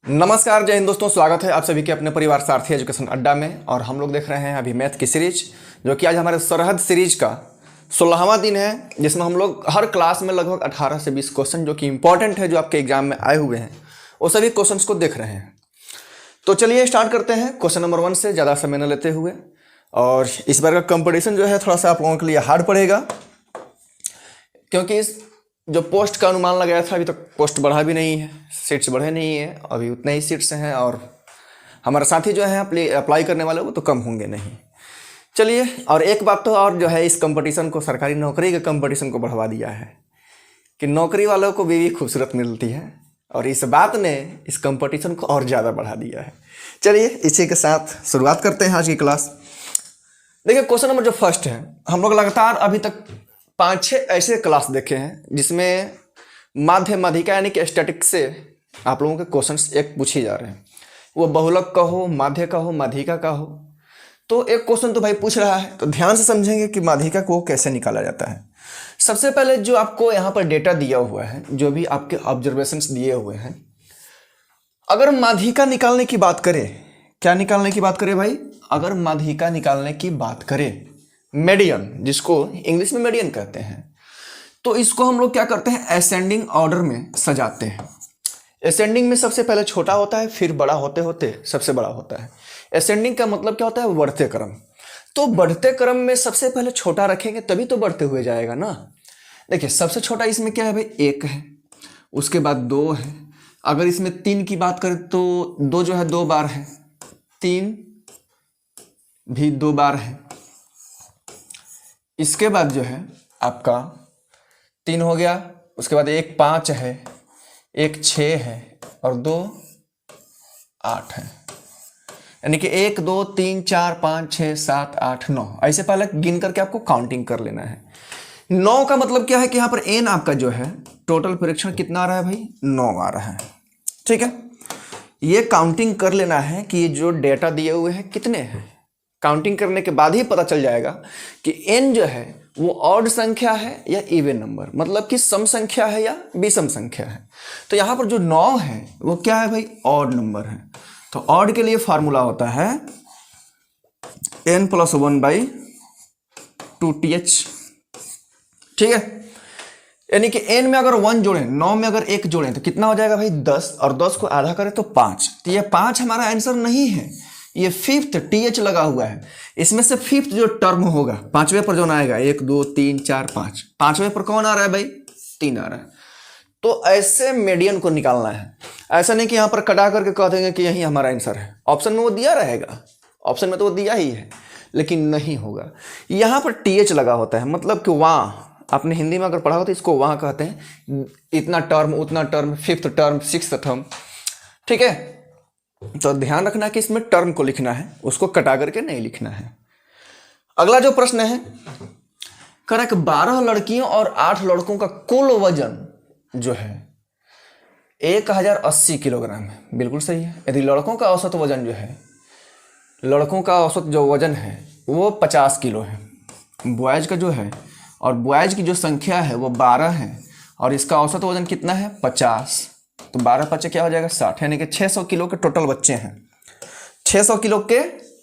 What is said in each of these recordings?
नमस्कार, जय हिंद दोस्तों। स्वागत है आप सभी के अपने परिवार सारथी एजुकेशन अड्डा में। और हम लोग देख रहे हैं अभी मैथ की सीरीज, जो कि आज हमारे सरहद सीरीज का 16वां दिन है, जिसमें हम लोग हर क्लास में लगभग 18 से 20 क्वेश्चन जो कि इंपॉर्टेंट है, जो आपके एग्जाम में आए हुए हैं, वो सभी क्वेश्चंस को देख रहे हैं। तो चलिए स्टार्ट करते हैं क्वेश्चन नंबर 1 से, ज़्यादा समय न लेते हुए। और इस बार का कंपटीशन जो है थोड़ा सा आप लोगों के लिए हार्ड पड़ेगा, क्योंकि इस जो पोस्ट का अनुमान लगाया था अभी तक पोस्ट बढ़ा भी नहीं है, सीट्स बढ़े नहीं है, अभी उतने ही सीट्स हैं। और हमारे साथी जो हैं अप्लाई करने वाले वो तो कम होंगे नहीं। चलिए, और एक बात तो और जो है, इस कंपटीशन को, सरकारी नौकरी के कंपटीशन को बढ़वा दिया है कि नौकरी वालों को बीवी खूबसूरत मिलती है, और इस बात ने इस कंपटीशन को और ज़्यादा बढ़ा दिया है। चलिए इसी के साथ शुरुआत करते हैं आज की क्लास। देखिए, क्वेश्चन नंबर जो फर्स्ट है, हम लोग लगातार अभी तक 5-6 ऐसे क्लास देखे हैं जिसमें माध्यमिका यानी कि स्टैटिक्स से आप लोगों के क्वेश्चंस एक पूछे जा रहे हैं। वो बहुलक का हो, माध्य का हो, माध्यिका का हो। तो एक क्वेश्चन तो भाई पूछ रहा है, तो ध्यान से समझेंगे कि माध्यिका को कैसे निकाला जाता है। सबसे पहले जो आपको यहाँ पर डेटा दिया हुआ है, जो भी आपके ऑब्जर्वेशंस दिए हुए हैं, अगर माध्यिका निकालने की बात करें, क्या निकालने की बात करें भाई? अगर माध्यिका निकालने की बात करें, मेडियन, जिसको इंग्लिश में मेडियन कहते हैं, तो इसको हम लोग क्या करते हैं, असेंडिंग ऑर्डर में सजाते हैं। असेंडिंग में सबसे पहले छोटा होता है, फिर बड़ा होते होते सबसे बड़ा होता है। असेंडिंग का मतलब क्या होता है? बढ़ते क्रम। तो बढ़ते क्रम में सबसे पहले छोटा रखेंगे तभी तो बढ़ते हुए जाएगा ना। देखिए, सबसे छोटा इसमें क्या है भाई? 1 है, उसके बाद 2 है। अगर इसमें 3 की बात करें तो 2 जो है 2 बार है, 3 भी 2 बार है। इसके बाद जो है आपका 3 हो गया, उसके बाद 1 5 है, 1 6 है, और 2 8 है। यानी कि 1 2 3 4 5 6 7 8 9, ऐसे पहले गिन करके आपको काउंटिंग कर लेना है। 9 का मतलब क्या है कि यहाँ पर n आपका जो है टोटल परीक्षण कितना आ रहा है भाई? 9 आ रहा है। ठीक है, ये काउंटिंग कर लेना है कि ये जो डेटा दिए हुए हैं कितने हैं। काउंटिंग करने के बाद ही पता चल जाएगा कि n जो है वो ऑड संख्या है या इवन नंबर, मतलब कि सम संख्या है या विषम संख्या है। तो यहाँ पर जो 9 है वो क्या है भाई? ऑड नंबर है। तो ऑड के लिए फार्मूला होता है n + 1/2th। ठीक है, यानी कि n में अगर 1 जोड़ें, 9 में अगर 1 जोड़ें तो कितना हो जाएगा भाई? 10, और 10 को आधा करें तो 5। तो ये 5 हमारा आंसर नहीं है, ये 5th th लगा हुआ है। इसमें से 5th जो टर्म होगा, 5वें पर जो आएगा, 1 2 3 4 5, 5वें पर कौन आ रहा है भाई? 3 आ रहा है। तो ऐसे मीडियन को निकालना है। ऐसा नहीं कि यहाँ पर कटा करके कह देंगे कि यही हमारा आंसर है। ऑप्शन में वो दिया रहेगा, ऑप्शन में तो वो दिया ही है, लेकिन नहीं होगा। यहाँ पर th लगा होता है, मतलब कि वहाँ, आपने हिंदी में अगर पढ़ा हो तो इसको वहाँ कहते हैं। इतना टर्म, उतना term, 5th term, 6th term. ठीक है, तो ध्यान रखना कि इसमें टर्म को लिखना है, उसको कटा करके नहीं लिखना है। अगला जो प्रश्न है, करेक्ट, 12 लड़कियों और 8 लड़कों का कुल वजन जो है 1080 किलोग्राम है। बिल्कुल सही है। यदि लड़कों का औसत वजन जो है, लड़कों का औसत जो वजन है वो 50 किलो है, बॉयज का जो है, और बॉयज की जो संख्या है वो 12 है, और इसका औसत वजन कितना है? 50। तो 12 5 क्या हो जाएगा? 60, यानी कि 600 किलो के टोटल बच्चे हैं। 600 किलो के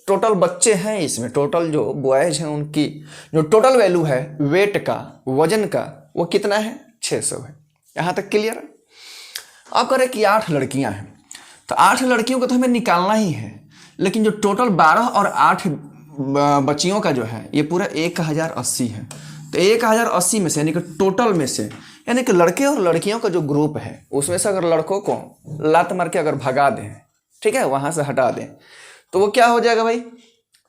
टोटल बच्चे हैं इसमें। टोटल जो बॉयज हैं उनकी जो टोटल वैल्यू है वेट का, वजन का, वो कितना है? 600 है। यहाँ तक क्लियर है? अब करें कि 8 लड़कियां हैं, तो 8 लड़कियों को तो हमें निकालना ही है, लेकिन जो टोटल 12 और 8 बच्चियों का जो है ये पूरा 1080 है। तो 1080 में से, यानी कि टोटल में से, यानी कि लड़के और लड़कियों का जो ग्रुप है उसमें से अगर लड़कों को लात मार के अगर भगा दें, ठीक है, वहां से हटा दें, तो वो क्या हो जाएगा भाई?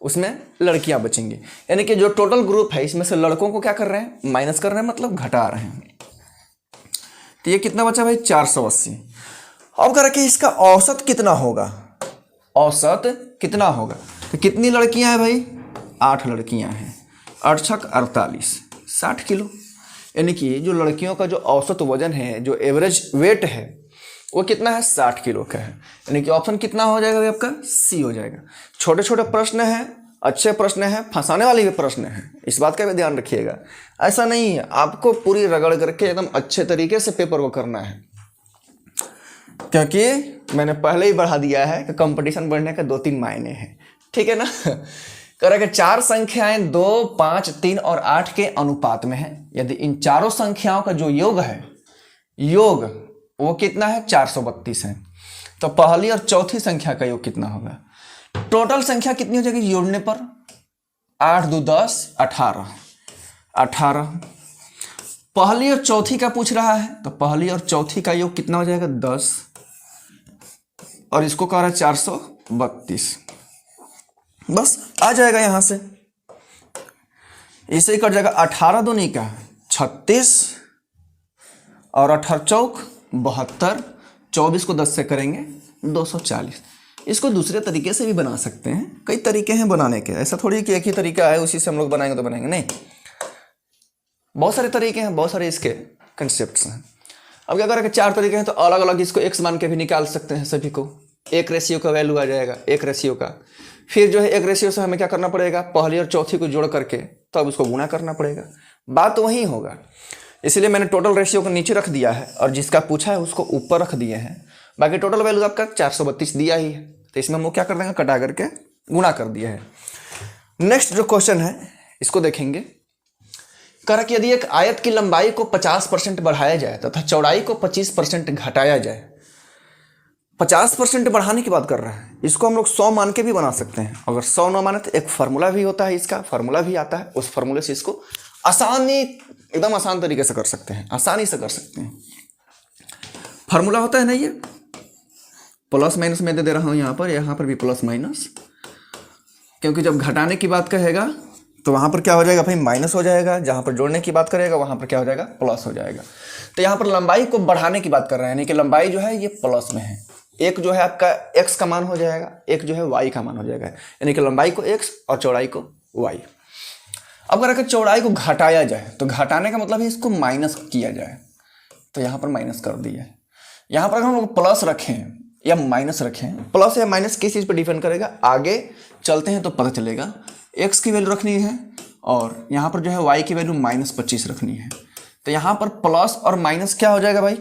उसमें लड़कियां बचेंगी। यानी कि जो टोटल ग्रुप है इसमें से लड़कों को क्या कर रहे हैं? माइनस कर रहे हैं, मतलब घटा रहे हैं। तो ये कितना बचा भाई? 480। अब करें कि इसका औसत कितना होगा? औसत कितना होगा? तो कितनी लड़कियां हैं भाई? 8 लड़कियां हैं, 8 छक 48, 60 किलो। यानी कि जो लड़कियों का जो औसत वजन है, जो एवरेज वेट है, वो कितना है? 60 किलो का है। यानी कि ऑप्शन कितना हो जाएगा आपका? सी हो जाएगा। छोटे छोटे प्रश्न हैं, अच्छे प्रश्न हैं, फंसाने वाले भी प्रश्न हैं, इस बात का भी ध्यान रखिएगा। ऐसा नहीं है, आपको पूरी रगड़ करके एकदम अच्छे तरीके से पेपर को करना है। क्योंकि मैंने पहले ही बढ़ा दिया है कि कंपटीशन बढ़ने के 2-3 मायने हैं, ठीक है ना। कह रहा है कि 4 संख्याएं 2, 5, 3 और 8 के अनुपात में है। यदि इन चारों संख्याओं का जो योग है, योग वो कितना है, 432 है, तो पहली और चौथी संख्या का योग कितना होगा। टोटल संख्या कितनी हो जाएगी जोड़ने पर, 8 2 10 18। पहली और चौथी का पूछ रहा है, तो पहली और चौथी का योग कितना हो जाएगा, 10, और इसको कह रहा है 432। बस आ जाएगा यहां से, इसे कट जाएगा 18 दूनी का 36 और 18 चौक 72, 24 को 10 से करेंगे 240। इसको दूसरे तरीके से भी बना सकते हैं, कई तरीके हैं बनाने के, ऐसा थोड़ी कि एक ही तरीका है उसी से हम लोग बनाएंगे तो बनाएंगे, नहीं, बहुत सारे तरीके हैं, बहुत सारे इसके कंसेप्ट्स हैं। अब क्या करेंगे, 4 तरीके हैं तो अलग अलग इसको x मान के भी निकाल सकते हैं सभी को। एक रेशियो का वैल्यू आ जाएगा, एक रेशियो का, फिर जो है एक रेशियो से हमें क्या करना पड़ेगा, पहली और चौथी को जोड़ करके तो अब उसको गुणा करना पड़ेगा, बात तो वही होगा। इसलिए मैंने टोटल रेशियो को नीचे रख दिया है और जिसका पूछा है उसको ऊपर रख दिए हैं। बाकी टोटल वैल्यू आपका 432 दिया ही है, तो इसमें हम लोग क्या कर देंगे, कटा करके गुणा कर दिया है। नेक्स्ट जो क्वेश्चन है इसको देखेंगे। कह रहा कि यदि एक आयत की लंबाई को 50% बढ़ाया जाए तथा चौड़ाई को 25% घटाया जाए, 50% बढ़ाने की बात कर रहा है, इसको हम लोग 100 मान के भी बना सकते हैं। अगर 100 ना माने तो एक फार्मूला भी होता है, इसका फार्मूला भी आता है, उस फार्मूले से इसको आसानी, एकदम आसान तरीके से कर सकते हैं, आसानी से कर सकते हैं। फार्मूला होता है ना, ये प्लस माइनस में दे रहा हूं यहाँ पर भी प्लस माइनस, क्योंकि जब घटाने की बात कहेगा तो वहां पर क्या हो जाएगा भाई, माइनस हो जाएगा, जहां पर जोड़ने की बात करेगा वहां पर क्या हो जाएगा, प्लस हो जाएगा। तो यहाँ पर लंबाई को बढ़ाने की बात कर रहे हैं, यानी कि लंबाई जो है ये प्लस में है, एक जो है आपका x का मान हो जाएगा, एक जो है y का मान हो जाएगा, यानी कि लंबाई को x और चौड़ाई को y। अब अगर चौड़ाई को घटाया जाए तो घटाने का मतलब है इसको माइनस किया जाए, तो यहाँ पर माइनस कर दिया। यहाँ पर अगर हम लोग प्लस रखें या माइनस रखें, प्लस या माइनस किस चीज़ पर डिपेंड करेगा, आगे चलते हैं तो पता चलेगा। x की वैल्यू रखनी है और यहाँ पर जो है y की वैल्यू -25 रखनी है, तो यहाँ पर प्लस और माइनस क्या हो जाएगा भाई,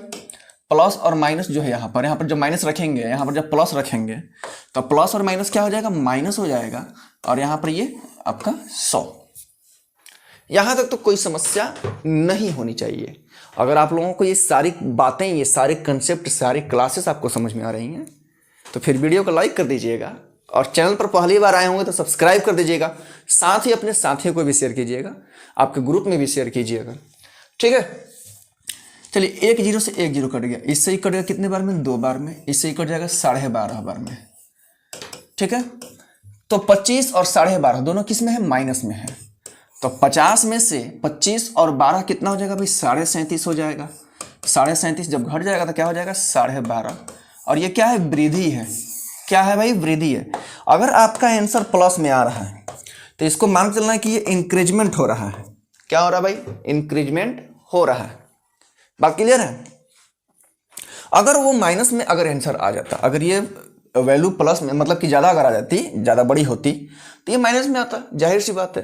प्लस और माइनस जो है यहाँ पर जब माइनस रखेंगे, यहाँ पर जब प्लस रखेंगे तो प्लस और माइनस क्या हो जाएगा, माइनस हो जाएगा, और यहाँ पर ये आपका 100। यहाँ तक तो कोई समस्या नहीं होनी चाहिए। अगर आप लोगों को ये सारी बातें, ये सारे कंसेप्ट, सारी क्लासेस आपको समझ में आ रही हैं तो फिर वीडियो को लाइक कर दीजिएगा, और चैनल पर पहली बार आए होंगे तो सब्सक्राइब कर दीजिएगा, साथ ही अपने साथियों को भी शेयर कीजिएगा, आपके ग्रुप में भी शेयर कीजिएगा, ठीक है। चलिए 1 0 से 1 0 कट गया, इससे ही कट गया कितने बार में, 2 बार में, इससे ही कट जाएगा 12.5 बार में, ठीक है। तो 25 और 12.5 दोनों किस में है, माइनस में है, तो 50 में से 25 और 12 कितना हो जाएगा भाई, 37.5 हो जाएगा। 37.5 जब घट जाएगा तो क्या हो जाएगा, 12.5, और ये क्या है, वृद्धि है, क्या है भाई, वृद्धि है। अगर आपका आंसर प्लस में आ रहा है तो इसको मान के चलना है कि ये इंक्रीजमेंट हो रहा है। क्या हो रहा है भाई, इंक्रीजमेंट हो रहा है, बात क्लियर है। अगर वो माइनस में अगर आंसर आ जाता, अगर ये वैल्यू प्लस में मतलब कि ज़्यादा अगर आ जाती, ज़्यादा बड़ी होती, तो ये माइनस में आता, जाहिर सी बात है।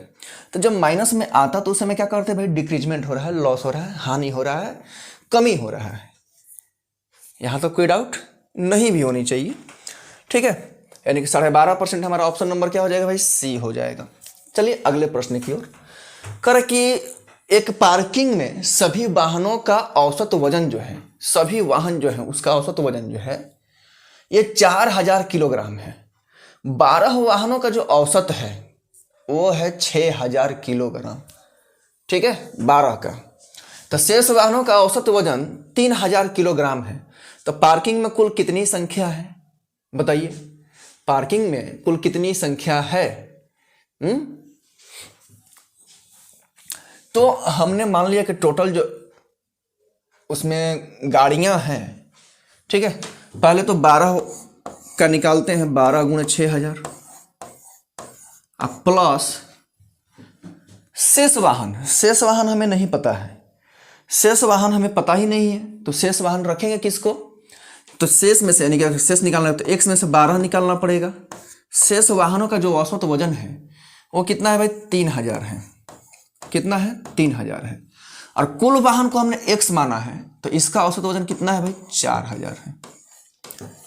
तो जब माइनस में आता तो उस समय क्या करते भाई, डिक्रीजमेंट हो रहा है, लॉस हो रहा है, हानि हो रहा है, कमी हो रहा है। यहाँ तो कोई डाउट नहीं भी होनी चाहिए, ठीक है। यानी कि 12.5% हमारा ऑप्शन नंबर क्या हो जाएगा भाई, सी हो जाएगा। चलिए अगले प्रश्न की ओर। कर कि एक पार्किंग में सभी वाहनों का औसत वजन जो है, सभी वाहन जो है उसका औसत वजन जो है ये 4000 किलोग्राम है। 12 वाहनों का जो औसत है वो है 6000 किलोग्राम, ठीक है, 12 का। तो शेष वाहनों का औसत वजन 3000 किलोग्राम है। तो पार्किंग में कुल कितनी संख्या है बताइए, पार्किंग में कुल कितनी संख्या है। तो हमने मान लिया कि टोटल जो उसमें गाड़ियां हैं, ठीक है, पहले तो 12 का निकालते हैं, 12 गुणे 6000 अब प्लस शेष वाहन हमें नहीं पता है, शेष वाहन हमें पता ही नहीं है, तो शेष वाहन रखेंगे किसको, तो शेष में से यानी कि शेष निकालना है तो x में से 12 निकालना पड़ेगा। शेष वाहनों का जो औसत वजन है वो कितना है भाई, 3000 है। कितना है, 3000 है। और कुल वाहन को हमने x माना है तो इसका औसत वजन कितना है भाई, 4000 है।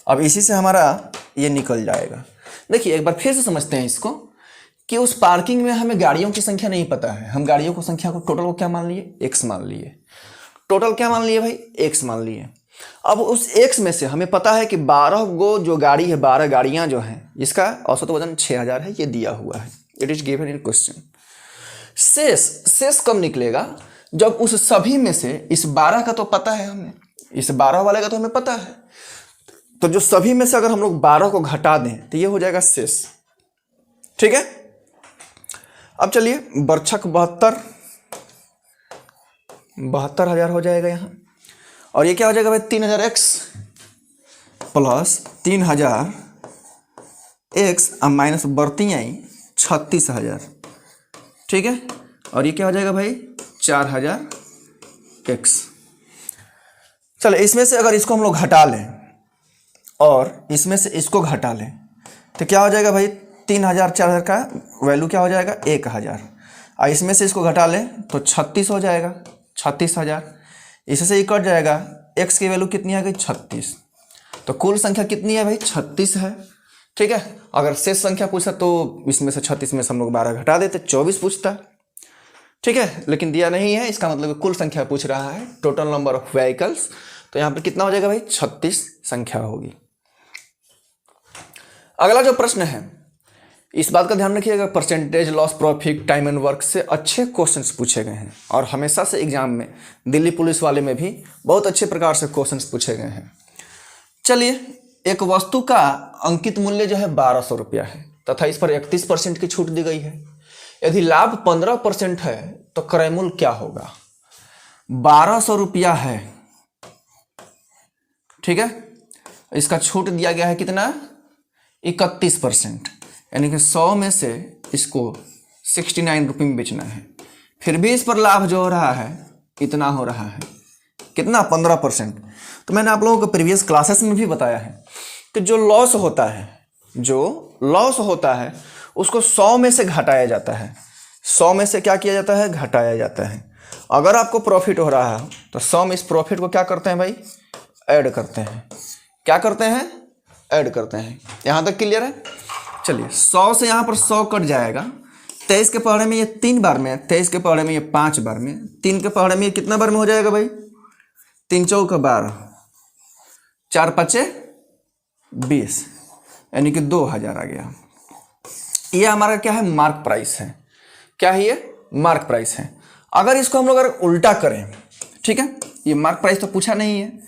अब इसी से हमारा ये निकल जाएगा। देखिए एक बार फिर से समझते हैं इसको कि उस पार्किंग में हमें गाड़ियों की संख्या नहीं पता है। हम गाड़ियों की संख्या को टोटल को क्या मान लिए, x मान लिए। टोटल क्या मान लिए भाई, x मान लिए। अब उस x में से हमें पता है कि 12 गो जो गाड़ी है, 12 गाड़ियां जो हैं, इसका औसत वजन 6000 है, ये दिया हुआ है, it is given in question. शेष कब निकलेगा, जब उस सभी में से इस 12 का तो पता है हमें, इस 12 वाले का तो हमें पता है, तो जो सभी में से अगर हम लोग 12 को घटा दें तो ये हो जाएगा शेष। ठीक है, अब चलिए बरछक 72,000 हो जाएगा यहाँ, और ये क्या हो जाएगा भाई 3000x प्लस 3000x अब माइनस बढ़ती आई 36,000। ठीक है, और ये क्या हो जाएगा भाई 4000x। चलो इसमें से अगर इसको हम लोग घटा लें और इसमें से इसको घटा लें तो क्या हो जाएगा भाई 3000 4000 का वैल्यू क्या हो जाएगा 1000, और इसमें से इसको घटा लें तो 36 हो जाएगा, 36,000। इससे ही कट जाएगा, x की वैल्यू कितनी आ गई 36, तो कुल संख्या कितनी है भाई 36 है। ठीक है, अगर शेष संख्या पूछा तो इसमें से 36 में से हम लोग 12 घटा देते 24 पूछता। ठीक है, लेकिन दिया नहीं है, इसका मतलब कुल संख्या पूछ रहा है, टोटल नंबर ऑफ व्हीकल्स। तो यहाँ पर कितना हो जाएगा भाई 36 संख्या होगी। अगला जो प्रश्न है, इस बात का ध्यान रखिएगा, percentage, loss profit, time and work से अच्छे क्वेश्चंस पूछे गए हैं, और हमेशा से एग्जाम में दिल्ली पुलिस वाले में भी बहुत अच्छे प्रकार से क्वेश्चंस पूछे गए हैं। चलिए, एक वस्तु का अंकित मूल्य जो है 1200 रुपया है तथा इस पर 31% की छूट दी गई है। यदि लाभ 15% है तो क्रय मूल्य क्या होगा। 1200 रुपया है, ठीक है, इसका छूट दिया गया है कितना 31%, यानी कि 100 में से इसको 69 रुपये में बेचना है। फिर भी इस पर लाभ जो हो रहा है इतना हो रहा है, कितना 15%। तो मैंने आप लोगों को प्रीवियस क्लासेस में भी बताया है कि जो लॉस होता है उसको 100 में से घटाया जाता है। 100 में से क्या किया जाता है, घटाया जाता है। अगर आपको प्रॉफिट हो रहा है तो 100 में इस प्रॉफिट को क्या करते हैं भाई, ऐड करते हैं। क्या करते हैं, ऐड करते हैं। यहाँ तक क्लियर है। चलिए 100 से यहाँ पर 100 कट जाएगा। 23 के पहाड़े में ये 3 बार में, 23 के पहाड़े में ये 5 बार में, 3 के पहाड़े में ये कितना बार में हो जाएगा भाई 3 चौका 12, 4 5 20, यानी कि 2000 आ गया। ये हमारा क्या है, मार्क प्राइस है। क्या है ये, मार्क प्राइस है। अगर इसको हम लोग अगर उल्टा करें, ठीक है, ये मार्क प्राइस तो पूछा नहीं है,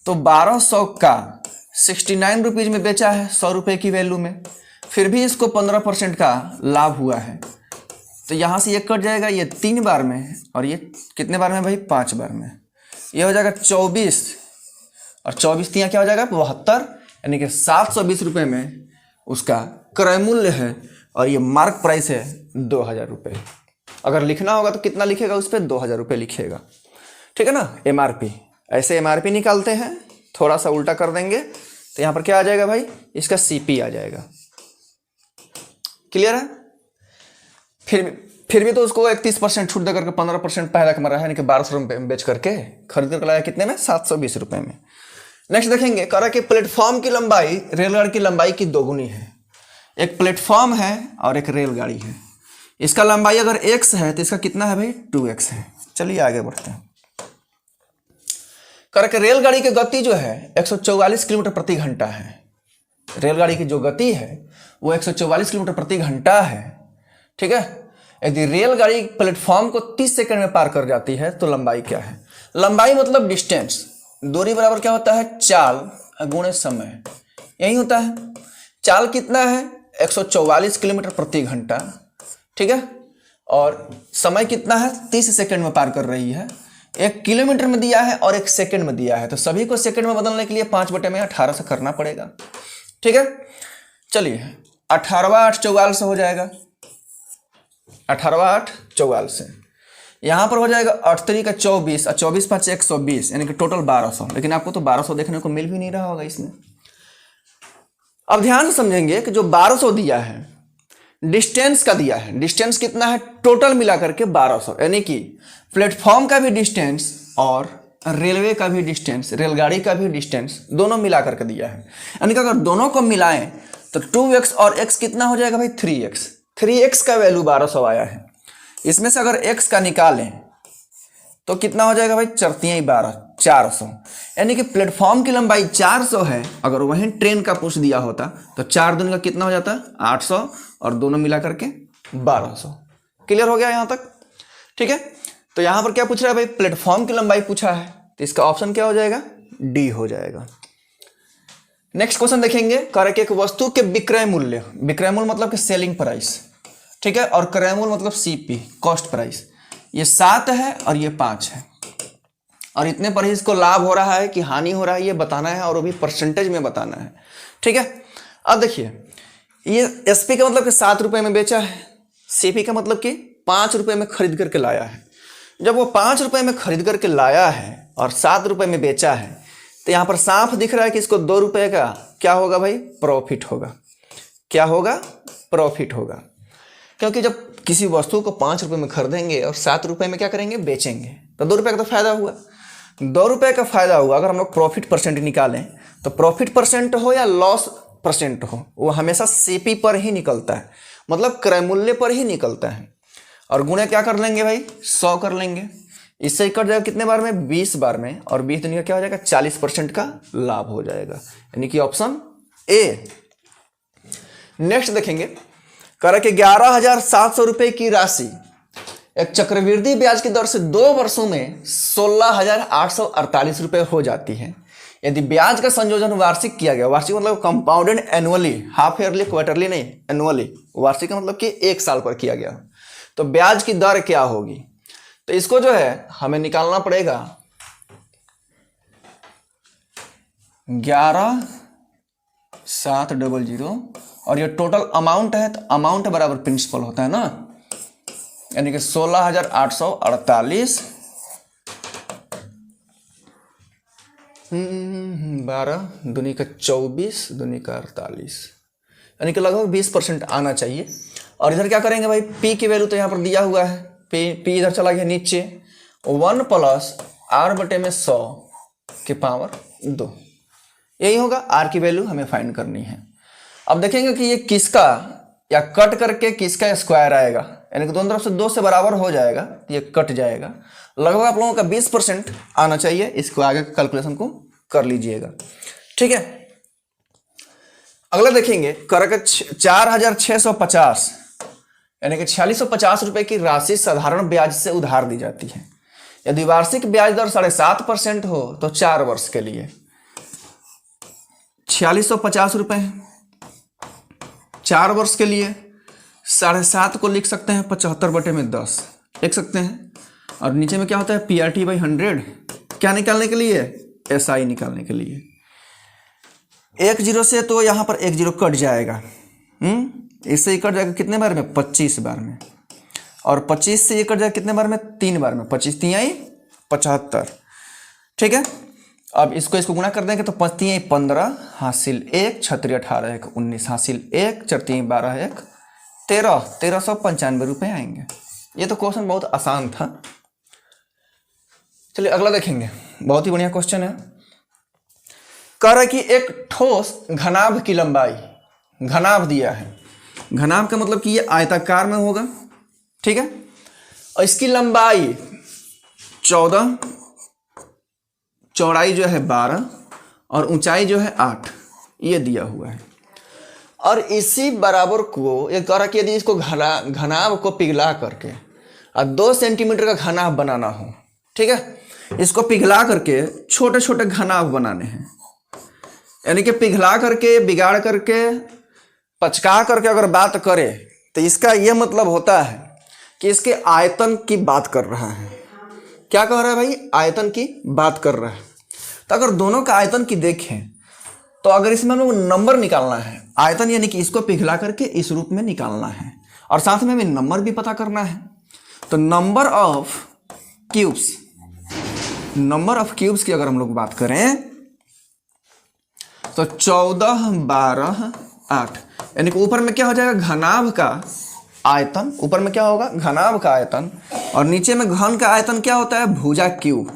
तो 1200 का 69 रुपीज़ में बेचा है 100 रुपये की वैल्यू में, फिर भी इसको 15% का लाभ हुआ है। तो यहाँ से ये कट जाएगा, ये 3 बार में, और ये कितने बार में भाई 5 बार में। ये हो जाएगा 24, और 24 यहाँ क्या हो जाएगा 72, यानी कि 720 रुपये में उसका क्रय मूल्य है, और ये मार्क प्राइस है 2000 रुपये। अगर लिखना होगा तो कितना लिखेगा उस पर, 2000 रुपये लिखिएगा। ठीक है ना, MRP। ऐसे MRP निकालते हैं, थोड़ा सा उल्टा कर देंगे तो यहाँ पर क्या आ जाएगा भाई, इसका CP आ जाएगा। क्लियर है। फिर भी तो उसको 31% छूट देकर के 15% पहला कमा रहा है, यानी कि 1200 रुपये में बेच करके खरीद कर लाया कितने में, 720 रुपये में। नेक्स्ट देखेंगे, कह रहा कि प्लेटफॉर्म की लंबाई रेलगाड़ी की लंबाई की दोगुनी है। एक प्लेटफॉर्म है और एक रेलगाड़ी है, इसका लंबाई अगर x है तो इसका कितना है भाई 2x है। चलिए आगे बढ़ते हैं। कह रहा कि रेलगाड़ी की गति जो है 144 किलोमीटर प्रति घंटा है। रेलगाड़ी की जो गति है वो 144 किलोमीटर प्रति घंटा है। ठीक है, यदि रेलगाड़ी प्लेटफॉर्म को 30 सेकंड में पार कर जाती है तो लंबाई क्या है। लंबाई मतलब डिस्टेंस, दूरी बराबर क्या होता है, चाल गुणे समय, यही होता है। चाल कितना है 144 किलोमीटर प्रति घंटा, ठीक है, और समय कितना है 30 सेकंड में पार कर रही है। 1 किलोमीटर में दिया है और 1 सेकंड में दिया है, तो सभी को सेकंड में बदलने के लिए 5/18 से करना पड़ेगा। ठीक है, चलिए 18/8 44 हो जाएगा, 18/8 44 से यहाँ पर हो जाएगा 8 का 24 और 24 5 120, यानी कि टोटल 1200। लेकिन आपको तो 1200 देखने को मिल भी नहीं रहा होगा इसमें। अब ध्यान से समझेंगे कि जो 1200 दिया है डिस्टेंस का दिया है, डिस्टेंस कितना है टोटल मिला करके 1200, यानी कि प्लेटफॉर्म का भी डिस्टेंस और रेलवे का भी डिस्टेंस, रेलगाड़ी का भी डिस्टेंस, दोनों मिला करके दिया है। यानी कि अगर दोनों को मिलाएं तो 2x और x कितना हो जाएगा भाई 3x। 3x का वैल्यू 1200 आया है। इसमें से अगर x का निकालें तो कितना हो जाएगा भाई 4×3=12, 400। यानी कि प्लेटफॉर्म की लंबाई 400 है। अगर वहीं ट्रेन का पूछ दिया होता तो 4 दूनी का कितना हो जाता 800 और दोनों मिला करके 1200। क्लियर हो गया यहाँ तक? ठीक है। तो यहाँ पर क्या पूछ रहा है भाई, प्लेटफॉर्म की लंबाई पूछा है, तो इसका ऑप्शन क्या हो जाएगा, डी हो जाएगा। नेक्स्ट क्वेश्चन देखेंगे, कह कि एक वस्तु के विक्रय मूल्य, विक्रय मूल्य मतलब कि सेलिंग प्राइस, ठीक है, और क्रय मूल्य मतलब सीपी, कॉस्ट प्राइस, ये 7 है और ये 5 है, और इतने पर ही इसको लाभ हो रहा है कि हानि हो रहा है ये बताना है, और वो भी परसेंटेज में बताना है। ठीक है। अब देखिए, ये एसपी का मतलब कि 7 रुपये में बेचा है, सीपी का मतलब कि 5 रुपये में खरीद करके लाया है। जब वो 5 रुपये में खरीद करके लाया है और 7 रुपये में बेचा है, तो यहाँ पर साफ दिख रहा है कि इसको 2 रुपये का क्या होगा भाई, प्रॉफिट होगा। क्या होगा, प्रॉफिट होगा। क्योंकि जब किसी वस्तु को 5 रुपये में खरीदेंगे और 7 रुपये में क्या करेंगे, बेचेंगे, तो 2 रुपये का तो फायदा हुआ। 2 रुपये का फायदा हुआ। अगर हम लोग प्रॉफिट परसेंट निकालें तो प्रॉफिट परसेंट हो या लॉस परसेंट हो, वो हमेशा सीपी पर ही निकलता है, मतलब क्रय मूल्य पर ही निकलता है। और गुणे क्या कर लेंगे भाई, 100 कर लेंगे। इससे कट जाएगा कितने बार में, 20 बार में, और 20 दुनिया क्या हो जाएगा, 40% का लाभ हो जाएगा, यानी कि ऑप्शन ए। नेक्स्ट देखेंगे, कह कि 11,700 रुपये की राशि एक चक्रवृद्धि ब्याज की दर से 2 वर्षों में 16,848 रुपये हो जाती है। यदि ब्याज का संयोजन वार्षिक किया गया, वार्षिक मतलब compounded annually, half yearly quarterly नहीं, एनुअली, वार्षिक का मतलब कि 1 साल पर किया गया, तो ब्याज की दर क्या होगी। तो इसको जो है हमें निकालना पड़ेगा 11,700, और ये टोटल अमाउंट है, तो अमाउंट बराबर प्रिंसिपल होता है ना, यानी कि 16,848 12 दूनी का 24 दूनी का 48, यानी कि लगभग 20% आना चाहिए। और इधर क्या करेंगे भाई, पी की वैल्यू तो यहाँ पर दिया हुआ है, पी इधर चला गया नीचे, 1 + r/100 के पावर 2, यही होगा। आर की वैल्यू हमें फाइंड करनी है। अब देखेंगे कि ये किसका, या कट करके किसका स्क्वायर आएगा, यानी कि दोनों तरफ से 2 से बराबर हो जाएगा, ये कट जाएगा। लगभग आप लोगों का 20% आना चाहिए। इसको आगे कैलकुलेशन को कर लीजिएगा। ठीक है। अगला देखेंगे, करके 4,650 यानी कि 4,650 रुपये की राशि साधारण ब्याज से उधार दी जाती है। यदि वार्षिक ब्याज दर 7.5% हो तो 4 वर्ष के लिए 4,650 रुपये है। 4 वर्ष के लिए 7.5 को लिख सकते हैं 75/10 लिख सकते हैं, और नीचे में क्या होता है PRT/100, क्या निकालने के लिए, SI निकालने के लिए। 1 0 से तो यहाँ पर 1 0 कट जाएगा, इससे ये कट जाएगा कितने बार में, 25 बार में, और 25 से ये कट जाएगा कितने बार में, 3 बार में, 25 3 75। ठीक है। अब इसको गुणा कर देंगे तो 5 3 15 हासिल 1 6 3 18 1 19 हासिल 1 4 3 12 1 13 1,395 रुपये आएंगे। ये तो क्वेश्चन बहुत आसान था। चलिए अगला देखेंगे, बहुत ही बढ़िया क्वेश्चन है। कह रहा है कि एक ठोस घनाभ की लंबाई, घनाभ दिया है, घनाभ का मतलब कि ये आयताकार में होगा, ठीक है, और इसकी लंबाई 14, चौड़ाई जो है 12 और ऊंचाई जो है 8, ये दिया हुआ है। और इसी बराबर को ये कह रहा कि यदि इसको घनाभ को पिघला करके और 2 सेंटीमीटर का घनाभ बनाना हो, ठीक है, इसको पिघला करके छोटे छोटे घनाभ बनाने हैं, यानी कि पिघला करके, बिगाड़ करके, पचका करके अगर बात करें तो इसका यह मतलब होता है कि इसके आयतन की बात कर रहा है। क्या कह रहा है भाई, आयतन की बात कर रहा है। तो अगर दोनों का आयतन की देखें तो अगर इसमें हम लोग नंबर निकालना है, आयतन यानी कि इसको पिघला करके इस रूप में निकालना है, और साथ में हमें नंबर भी पता करना है। तो number of cubes, number of cubes की अगर हम लोग बात करें तो 14 12 8, यानी कि ऊपर में क्या हो जाएगा, घनाभ का आयतन, ऊपर में क्या होगा, घनाभ का आयतन, और नीचे में घन का आयतन क्या होता है, भुजा क्यूब,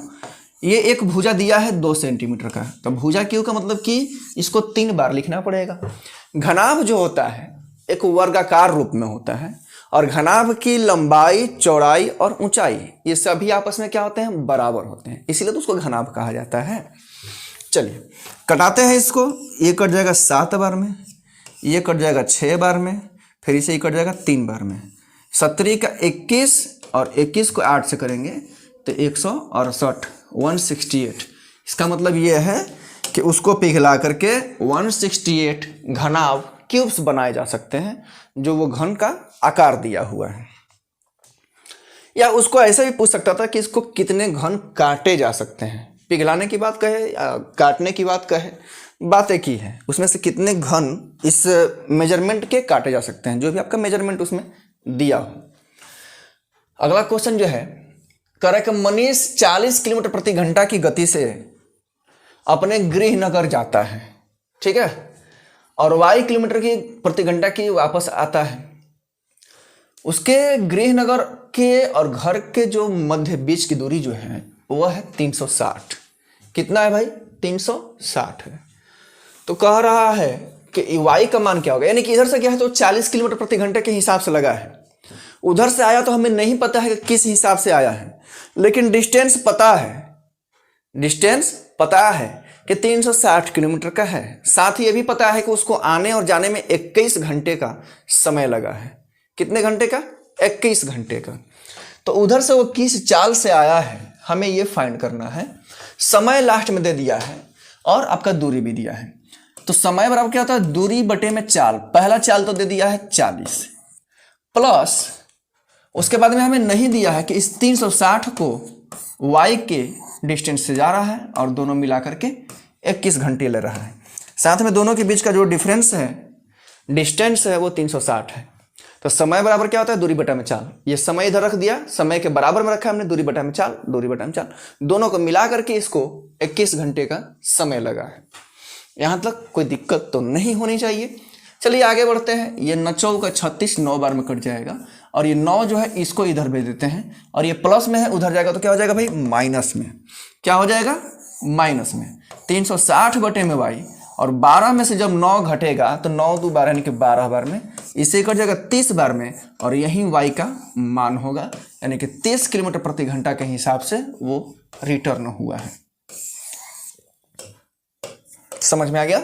ये एक भुजा दिया है 2 सेंटीमीटर का, तो भुजा क्यू का मतलब कि इसको 3 बार लिखना पड़ेगा। घनाभ जो होता है एक वर्गाकार रूप में होता है, और घनाभ की लंबाई, चौड़ाई और ऊंचाई ये सभी आपस में क्या होते हैं, बराबर होते हैं, इसीलिए तो उसको घनाभ कहा जाता है। चलिए कटाते हैं इसको, ये कट जाएगा 7 बार में, ये कट जाएगा 6 बार में, फिर इसे कट जाएगा 3 बार में। 17 का 21 और 21 को 8 से करेंगे तो 168, 168। इसका मतलब ये है कि उसको पिघला करके 168 घनाभ क्यूब्स बनाए जा सकते हैं, जो वो घन का आकार दिया हुआ है। या उसको ऐसे भी पूछ सकता था कि इसको कितने घन काटे जा सकते हैं, पिघलाने की बात कहे या काटने की बात कहे, बात एक ही है, उसमें से कितने घन इस मेजरमेंट के काटे जा सकते हैं, जो भी आपका मेजरमेंट उसमें दिया हो। अगला क्वेश्चन जो है, कह रहा है कि मनीष 40 किलोमीटर प्रति घंटा की गति से अपने गृहनगर जाता है, ठीक है, और y किलोमीटर की प्रति घंटा की वापस आता है। उसके गृहनगर के और घर के जो मध्य बीच की दूरी जो है वह है 360। कितना है भाई, 360 है। तो कह रहा है कि y का मान क्या होगा, यानी कि इधर से क्या है तो 40 किलोमीटर प्रति घंटे के हिसाब से लगा है, उधर से आया तो हमें नहीं पता है कि किस हिसाब से आया है, लेकिन डिस्टेंस पता है, डिस्टेंस पता है कि 360 किलोमीटर का है। साथ ही ये भी पता है कि उसको आने और जाने में 21 घंटे का समय लगा है। कितने घंटे का, 21 घंटे का। तो उधर से वो किस चाल से आया है हमें ये फाइंड करना है। समय लास्ट में दे दिया है और आपका दूरी भी दिया है। तो समय बराबर क्या होता है, दूरी बटे में चाल। पहला चाल तो दे दिया है 40 प्लस उसके बाद में हमें नहीं दिया है कि इस 360 को y के डिस्टेंस से जा रहा है और दोनों मिला करके 21 घंटे ले रहा है। साथ में दोनों के बीच का जो डिफरेंस है, डिस्टेंस है, वो 360 है। तो समय बराबर क्या होता है, दूरी बटा में चाल। ये समय इधर रख दिया, समय के बराबर में रखा हमने, दूरी बटा में चाल, दूरी बटा में चाल, दोनों को मिला करके इसको 21 घंटे का समय लगा है। यहाँ तक कोई दिक्कत तो नहीं होनी चाहिए। चलिए आगे बढ़ते हैं। ये 9 का 36 9 बार में कट जाएगा, और ये 9 जो है इसको इधर भेज देते हैं, और ये प्लस में है उधर जाएगा तो क्या हो जाएगा भाई, माइनस में। क्या हो जाएगा, माइनस में। 360 बटे में y, और 12 में से जब 9 घटेगा तो 9 2 12 यानी कि 12 बार में, इसे कट जाएगा 30 बार में, और यही y का मान होगा, यानी कि 30 किलोमीटर प्रति घंटा के हिसाब से वो रिटर्न हुआ है। समझ में आ गया,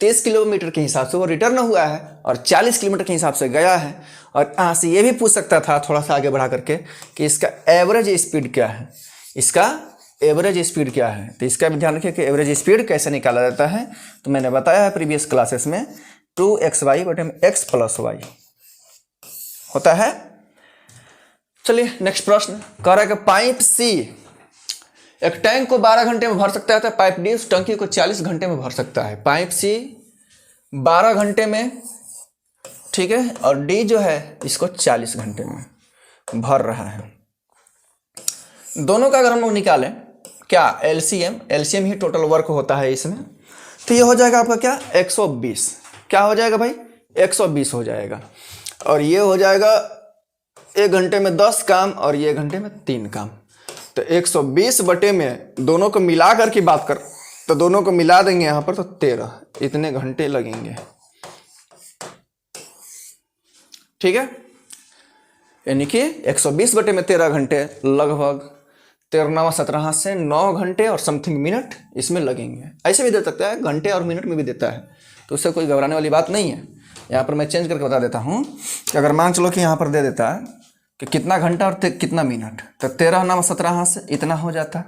30 किलोमीटर के हिसाब से वो रिटर्न हुआ है और 40 किलोमीटर के हिसाब से गया है। और यहाँ से ये भी पूछ सकता था थोड़ा सा आगे बढ़ा करके कि इसका एवरेज स्पीड क्या है, इसका एवरेज स्पीड क्या है। तो इसका भी ध्यान रखिए कि एवरेज स्पीड कैसे निकाला जाता है। तो मैंने बताया है प्रीवियस क्लासेस में, 2xy बटे में x प्लस y होता है। चलिए नेक्स्ट प्रश्न कह रहा है कि पाइप सी एक टैंक को 12 घंटे में भर सकता है, तो पाइप डी उस टंकी को 40 घंटे में भर सकता है। पाइप सी 12 घंटे में, ठीक है, और डी जो है इसको 40 घंटे में भर रहा है। दोनों का अगर हम लोग निकालें क्या, एलसीएम ही टोटल वर्क होता है इसमें, तो ये हो जाएगा आपका क्या, 120। क्या हो जाएगा भाई, 120 हो जाएगा। और ये हो जाएगा 1 घंटे में 10 काम और ये 1 घंटे में 3 काम। तो 120 बटे में दोनों को मिला कर की बात कर, तो दोनों को मिला देंगे यहाँ पर तो 13, इतने घंटे लगेंगे, ठीक है। यानी कि 120 बटे में 13 घंटे, लगभग 13 17 से 9 घंटे और समथिंग मिनट इसमें लगेंगे। ऐसे भी दे सकता है, घंटे और मिनट में भी देता है, तो उससे कोई घबराने वाली बात नहीं है। यहाँ पर मैं चेंज करके बता देता हूँ कि अगर मान चलो कि यहाँ पर दे देता है कि कितना घंटा और कितना मिनट, तो 13 9 17 से इतना हो जाता है।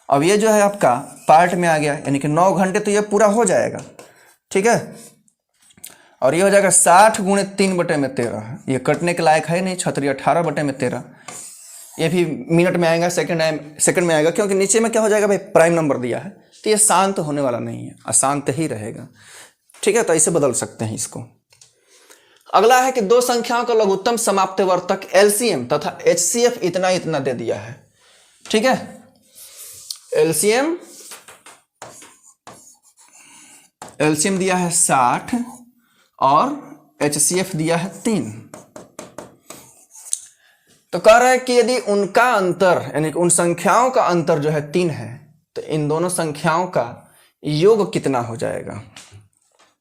अब ये जो है आपका पार्ट में आ गया, यानी कि 9 घंटे तो ये पूरा हो जाएगा, ठीक है। और ये हो जाएगा 60 गुणे 3 बटे में 13, ये कटने के लायक है नहीं, 36 18 बटे में 13। ये भी मिनट में आएगा, सेकंड में आएगा, क्योंकि नीचे में क्या हो जाएगा भाई, प्राइम नंबर दिया है, तो ये शांत होने वाला नहीं है, अशांत ही रहेगा, ठीक है। तो ऐसे बदल सकते हैं इसको। अगला है कि दो संख्याओं का लघुत्तम समाप्तिवर्तक एलसीएम तथा एचसीएफ इतना इतना दे दिया है, ठीक है। एलसीएम दिया है 60 और एचसीएफ दिया है 3। तो कह रहा है कि यदि उनका अंतर यानी कि उन संख्याओं का अंतर जो है 3 है तो इन दोनों संख्याओं का योग कितना हो जाएगा।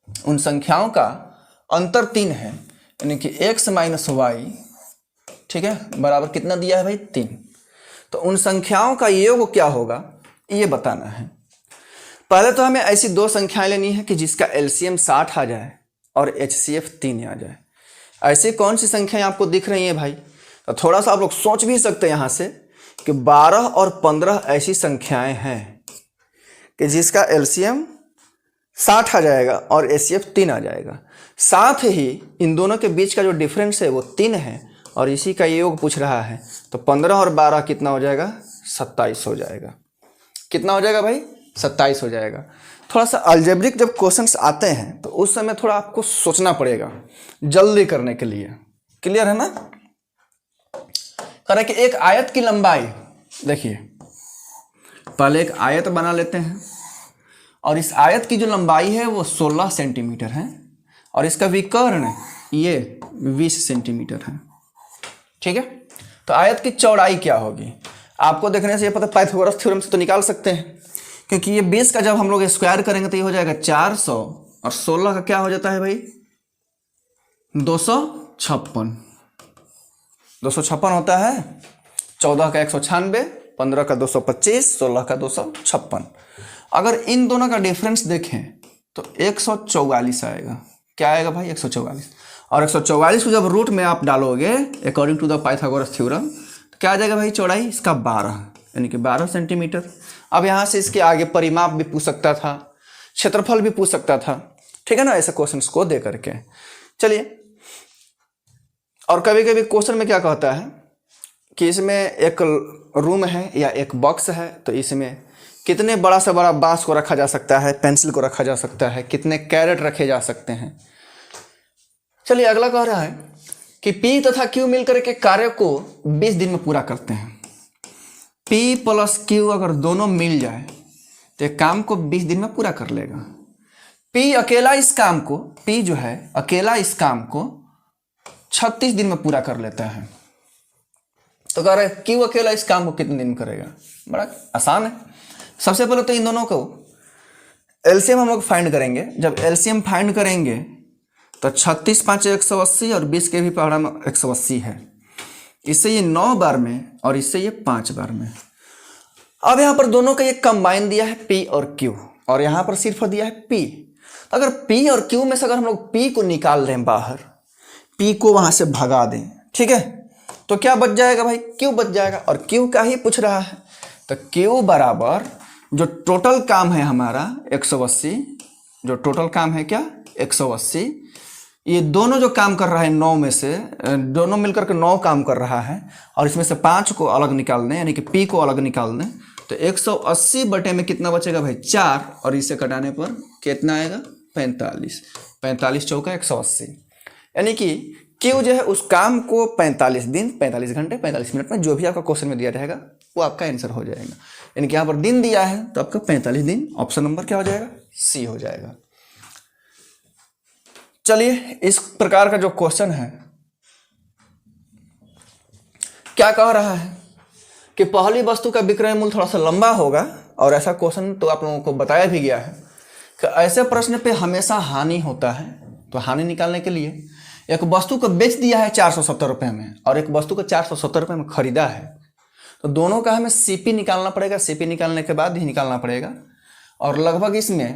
उन संख्याओं का अंतर 3 है यानी कि x माइनस वाई, ठीक है, बराबर कितना दिया है भाई 3। तो उन संख्याओं का योग क्या होगा ये बताना है। पहले तो हमें ऐसी दो संख्याएं लेनी है कि जिसका एलसीएम 60 आ जाए और एचसीएफ 3 आ जाए। ऐसी कौन सी संख्याएं आपको दिख रही हैं भाई, तो थोड़ा सा आप लोग सोच भी सकते हैं यहाँ से कि 12 और 15 ऐसी संख्याएं हैं कि जिसका एलसीएम 60 आ जाएगा और एचसीएफ 3 आ जाएगा। साथ ही इन दोनों के बीच का जो डिफरेंस है वो 3 है और इसी का योग पूछ रहा है। तो 15 और 12 कितना हो जाएगा, 27 हो जाएगा। कितना हो जाएगा भाई, 27 हो जाएगा। थोड़ा सा अलजेब्रिक जब क्वेश्चंस आते हैं तो उस समय थोड़ा आपको सोचना पड़ेगा जल्दी करने के लिए। क्लियर है ना। कह रहा है कि एक आयत की लंबाई, देखिए पहले एक आयत बना लेते हैं और इस आयत की जो लंबाई है वो 16 सेंटीमीटर है और इसका विकर्ण ये 20 सेंटीमीटर है, ठीक है। तो आयत की चौड़ाई क्या होगी आपको देखने से ये पता, पाइथागोरस थ्योरम से तो निकाल सकते हैं, क्योंकि ये 20 का जब हम लोग स्क्वायर करेंगे तो ये हो जाएगा 400 और 16 का क्या हो जाता है भाई 256। 256 होता है, 14 का 196, 15 का 225, 16 का 256। अगर इन दोनों का डिफरेंस देखें तो 144 आएगा। क्या आएगा भाई 144। और 144 को जब रूट में आप डालोगे according to the Pythagoras theorem तो क्या आ जाएगा भाई चौड़ाई इसका 12 यानी कि 12 सेंटीमीटर। अब यहाँ से इसके आगे परिमाप भी पूछ सकता था, क्षेत्रफल भी पूछ सकता था, ठीक है ना, ऐसे क्वेश्चंस को दे करके। चलिए, और कभी कभी क्वेश्चन में क्या कहता है कि इसमें एक रूम है या एक बॉक्स है तो इसमें कितने बड़ा से बड़ा बांस को रखा जा सकता है, पेंसिल को रखा जा सकता है, कितने कैरेट रखे जा सकते हैं। चलिए अगला कह रहा है कि P तथा Q मिलकर के कार्य को 20 दिन में पूरा करते हैं। P प्लस Q अगर दोनों मिल जाए तो एक काम को 20 दिन में पूरा कर लेगा। P अकेला इस काम को, P जो है अकेला इस काम को 36 दिन में पूरा कर लेता है। तो कह रहे हैं Q अकेला इस काम को कितने दिन में करेगा। बड़ा आसान है। सबसे पहले तो इन दोनों को एलसीएम हम लोग फाइंड करेंगे। जब एलसीएम फाइंड करेंगे तो 36 5 180 और 20 के भी पहाड़ा में 180 है। इससे ये 9 बार में और इससे ये 5 बार में। अब यहाँ पर दोनों का ये कंबाइन दिया है P और Q और यहाँ पर सिर्फ दिया है P। तो अगर P और Q में से अगर हम लोग P को निकाल दें बाहर, P को वहाँ से भगा दें, ठीक है, तो क्या बच जाएगा भाई Q बच जाएगा। और Q का ही पूछ रहा है तो Q बराबर जो टोटल काम है हमारा 180, जो टोटल काम है क्या 180, ये दोनों जो काम कर रहा है 9 में से दोनों मिलकर के 9 काम कर रहा है और इसमें से 5 को अलग निकाल दें यानी कि P को अलग निकाल दें तो 180 बटे में कितना बचेगा भाई 4 और इसे कटाने पर कितना आएगा 45। 45 चौका 180 यानी कि Q जो है उस काम को 45 दिन 45 घंटे 45 मिनट में जो भी आपका क्वेश्चन में दिया रहेगा वो आपका आंसर हो जाएगा। यानी कि यहाँ पर दिन दिया है तो आपका 45 दिन, ऑप्शन नंबर क्या हो जाएगा सी हो जाएगा। चलिए इस प्रकार का जो क्वेश्चन है क्या कह रहा है कि पहली वस्तु का विक्रय मूल्य थोड़ा सा लंबा होगा और ऐसा क्वेश्चन तो आप लोगों को बताया भी गया है कि ऐसे प्रश्न पे हमेशा हानि होता है। तो हानि निकालने के लिए एक वस्तु को बेच दिया है 470 रुपये में और एक वस्तु को 470 रुपये में खरीदा है तो दोनों का हमें सीपी निकालना पड़ेगा। सीपी निकालने के बाद ही निकालना पड़ेगा और लगभग इसमें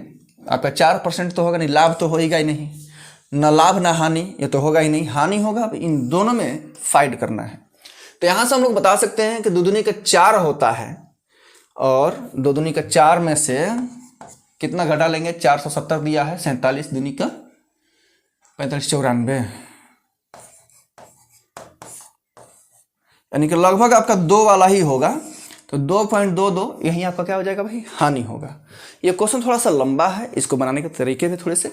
आपका 4% तो होगा नहीं, लाभ तो होगा ही नहीं, न लाभ ना हानि, ये तो होगा ही नहीं, हानि होगा। अब इन दोनों में फाइट करना है। तो यहाँ से हम लोग बता सकते हैं कि 2 दूनी का 4 होता है और 2 दूनी का 4 में से कितना घटा लेंगे 470 दिया है 47 दूनी का 45 94 यानी कि लगभग आपका 2 वाला ही होगा। तो 2.22 यही आपका क्या हो जाएगा भाई हानि होगा। ये क्वेश्चन थोड़ा सा लंबा है, इसको बनाने के तरीके भी थोड़े से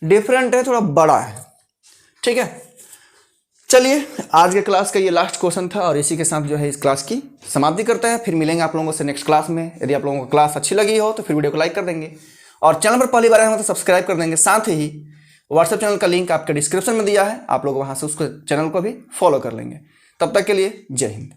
डिफरेंट है, थोड़ा बड़ा है, ठीक है। चलिए आज के क्लास का ये लास्ट क्वेश्चन था और इसी के साथ जो है इस क्लास की समाप्ति करते हैं। फिर मिलेंगे आप लोगों से नेक्स्ट क्लास में। यदि आप लोगों को क्लास अच्छी लगी हो तो फिर वीडियो को लाइक कर देंगे और चैनल पर पहली बार आए हो तो सब्सक्राइब कर देंगे। साथ ही व्हाट्सएप चैनल का लिंक आपके डिस्क्रिप्शन में दिया है, आप लोग वहाँ से उसको चैनल को भी फॉलो कर लेंगे। तब तक के लिए जय हिंद।